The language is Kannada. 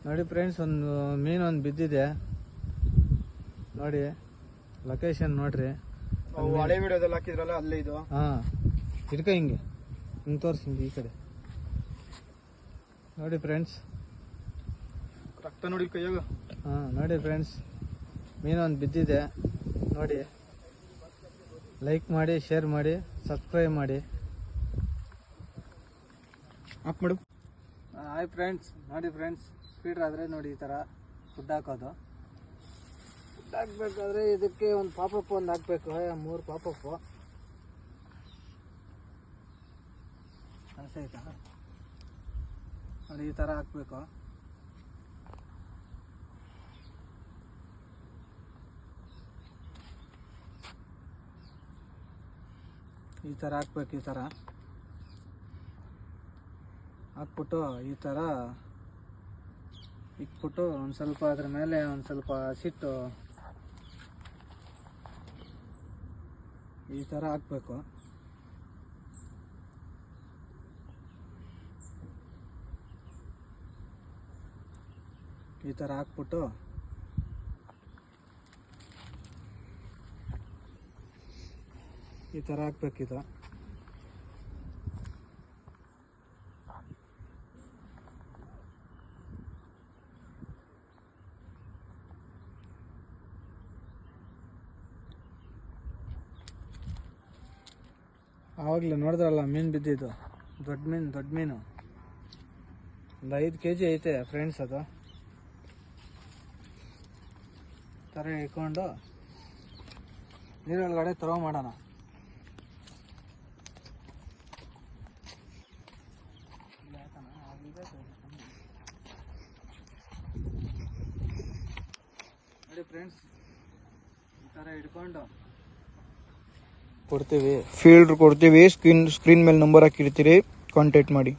ನೋಡಿ ಫ್ರೆಂಡ್ಸ್, ಒಂದು ಮೀನು ಒಂದು ಬಿದ್ದಿದೆ ನೋಡಿ. ಲೊಕೇಶನ್ ನೋಡ್ರಿ, ಹಳೆ ವಿಡಿಯೋದಲ್ಲಿ ಹಾಕಿದ್ರಲ್ಲ ಅಲ್ಲೇ ಇದು. ಹಿಡ್ಕ ಹಿಂಗೆ ತೋರಿಸಿ ಈ ಕಡೆ ನೋಡಿ ಫ್ರೆಂಡ್ಸ್. ರಕ್ತ ನೋಡಿ ಕೈಯಾಗ. ನೋಡಿ ಫ್ರೆಂಡ್ಸ್, ಮೀನು ಒಂದು ಬಿದ್ದಿದೆ ನೋಡಿ. ಲೈಕ್ ಮಾಡಿ, ಶೇರ್ ಮಾಡಿ, ಸಬ್ಸ್ಕ್ರೈಬ್ ಮಾಡಿ. ಆಫ್ ಮಾಡು. ಹಾಯ್ ಫ್ರೆಂಡ್ಸ್, ನೋಡಿ ಫ್ರೆಂಡ್ಸ್, ಸ್ಪೀಡರ್ ಆದರೆ ನೋಡಿ ಈ ಥರ ಫುಡ್ ಹಾಕೋದು. ಫುಡ್ ಹಾಕ್ಬೇಕಾದ್ರೆ ಇದಕ್ಕೆ ಒಂದು ಪಾಪಪ್ ಒಂದು ಹಾಕಬೇಕು. 3 ಪಾಪಪ್ಪು ಅನಿಸೈತಾ ನೋಡಿ, ಈ ಥರ ಹಾಕಬೇಕು. ಈ ಥರ ಹಾಕ್ಬೇಕು. ಈ ಥರ ಹಾಕ್ಬಿಟ್ಟು ಈ ಥರ ಇಟ್ಬಿಟ್ಟು ಒಂದು ಸ್ವಲ್ಪ ಅದ್ರ ಮೇಲೆ ಒಂದು ಸ್ವಲ್ಪ ಹಸಿಟ್ಟು ಈ ಥರ ಹಾಕಬೇಕು. ಈ ಥರ ಹಾಕ್ಬಿಟ್ಟು ಈ ಥರ ಹಾಕ್ಬೇಕಿದು. ಆವಾಗಲೇ ನೋಡಿದ್ರಲ್ಲ ಮೀನು ಬಿದ್ದಿದ್ದು, ದೊಡ್ಡ ಮೀನು ಒಂದು 5 kg ಐತೆ ಫ್ರೆಂಡ್ಸ್. ಅದು ಥರ ಇಟ್ಕೊಂಡು ನೀರೊಳಗಡೆ ಥ್ರೋ ಮಾಡೋಣ. ನೋಡಿ ಫ್ರೆಂಡ್ಸ್, ಈ ಥರ ಹಿಡ್ಕೊಂಡು ಕೊಡ್ತೀವಿ, ಫೀಲ್ಡ್ ಕೊಡ್ತೀವಿ. ಸ್ಕ್ರೀನ್ ಮೇಲೆ ನಂಬರ್ ಹಾಕಿರ್ತೀರಿ, ಕಾಂಟ್ಯಾಕ್ಟ್ ಮಾಡಿ.